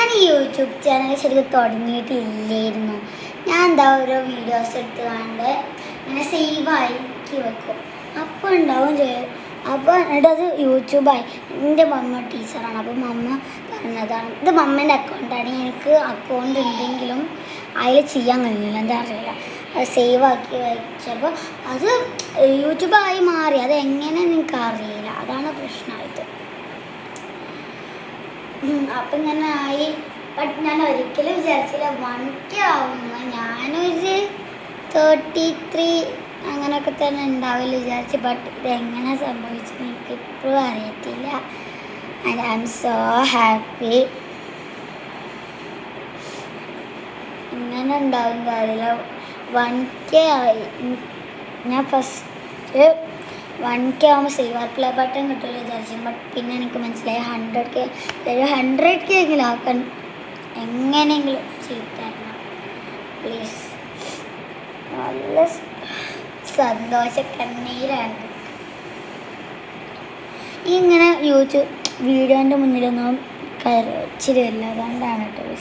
ഞാൻ ഈ YouTube channel ശരിക്കും തുടങ്ങിയിട്ടില്ലായിരുന്നു. ഞാൻ എന്താ ഓരോ വീഡിയോസ് എടുത്ത് കണ്ട് ഇങ്ങനെ സേവാക്കി വെക്കും. അപ്പോൾ ഉണ്ടാവും ചെയ്യും. അപ്പോൾ എന്നിട്ട് അത് യൂട്യൂബായി. എൻ്റെ മമ്മ ടീച്ചറാണ്. അപ്പോൾ മമ്മ പറഞ്ഞതാണ്, ഇത് മമ്മേൻ്റെ അക്കൗണ്ടാണ്. എനിക്ക് അക്കൗണ്ട് ഉണ്ടെങ്കിലും അതിൽ ചെയ്യാൻ കഴിയില്ല, എന്താ അറിയില്ല. അത് സേവാക്കി വെച്ചപ്പോൾ അത് യൂട്യൂബായി മാറി. അത് എങ്ങനെ എനിക്ക് അറിയില്ല, അതാണ് പ്രശ്നമായത്. അപ്പം ഇങ്ങനെ ആയി. ബട്ട് ഞാൻ ഒരിക്കലും വിചാരിച്ചില്ല 1K ആവുമ്പോൾ. ഞാനൊരു 33 അങ്ങനെയൊക്കെ തന്നെ ഉണ്ടാവില്ല വിചാരിച്ചു. ബട്ട് ഇതെങ്ങനെ സംഭവിച്ചത് എനിക്ക് ഇപ്പോഴും അറിയത്തില്ല. And I M so happy. ഇങ്ങനെ ഉണ്ടാവും കാര്യമില്ല. 1K ആയി. ഞാൻ ഫസ്റ്റ് 1K ആകുമ്പോൾ സിൽവർ പ്ലേ ബട്ടൺ കിട്ടുമല്ലോ വിചാരിച്ചു. ബട്ട് പിന്നെ എനിക്ക് മനസ്സിലായി 100K എങ്കിലും ആക്കാൻ എങ്ങനെയെങ്കിലും ചെയ്തു തരണം പ്ലീസ്. നല്ല സന്തോഷ കണ്ണീരാണ്. ഇങ്ങനെ യൂട്യൂബ് വീഡിയോൻ്റെ മുന്നിലൊന്നും കരച്ചിൽ വരില്ല, അതുകൊണ്ടാണ് കേട്ടോ.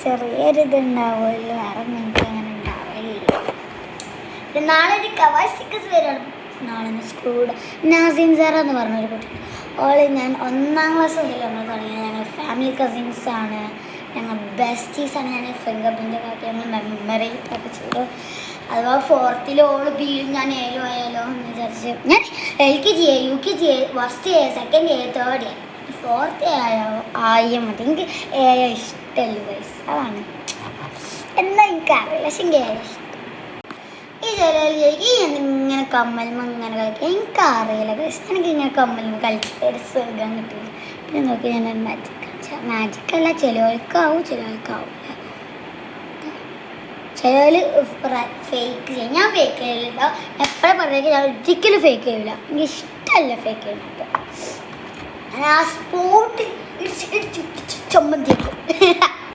ചെറിയൊരിതുണ്ടാവുമല്ലോ, വേറെ നിങ്ങൾക്ക് അങ്ങനെ ഉണ്ടാവില്ല. നാളെ ഒരു കവാസിക്കസ് വരാണ്. നാളെ സ്കൂൾ നാസിൻ സാറ എന്ന് പറഞ്ഞൊരു കുട്ടി. ഞാൻ 1ാം ക്ലാസ് മുതൽ നമ്മൾ തുടങ്ങിയത്. ഞങ്ങൾ ഫാമിലി കസിൻസാണ്, ഞങ്ങൾ ബെസ്റ്റീസാണ്. ഞാൻ ഫിംഗർ പ്രിൻ്റ് ഒക്കെ ഞങ്ങൾ മെമ്മറി ഒക്കെ ചെയ്തു. അഥവാ 4th ഓള് ബിയും ഞാൻ ഏലോ ആയാലോ എന്ന് വിചാരിച്ച് ഞാൻ LKG UKG first second 3rd 4th ആയ മതി. എനിക്ക് ഇഷ്ടമല്ല ഗൈസ്, അതാണ്. എന്നാൽ എനിക്കറിയില്ല, പക്ഷെ എനിക്ക് ഇഷ്ടം. ഈ ചിലർക്ക് ഇങ്ങനെ കമ്മലുമ്പോൾ ഇങ്ങനെ കളിക്കുക എനിക്കറിയില്ല ഗൈസ്. എനിക്കിങ്ങനെ കമ്മലുമ്പോൾ കളിച്ചിട്ട് ഒരു സുഖം കിട്ടില്ല. പിന്നെ നോക്കി ഞാൻ മാജിക്കല്ല, ചിലവർക്കാവും ചിലവർക്കാവില്ല. ചിലർ ഫേക്ക് ചെയ്യും. ഞാൻ ഫേക്ക് ചെയ്യില്ല. എപ്പോഴും പറഞ്ഞേക്ക് ഞാൻ ഒരിക്കലും ഫേക്ക് ചെയ്യില്ല. എനിക്ക് ഇഷ്ടമല്ല ഫേക്ക് ചെയ്യുന്നത്. ഞാൻ ആ സ്പോട്ട് ചമ്മന്തി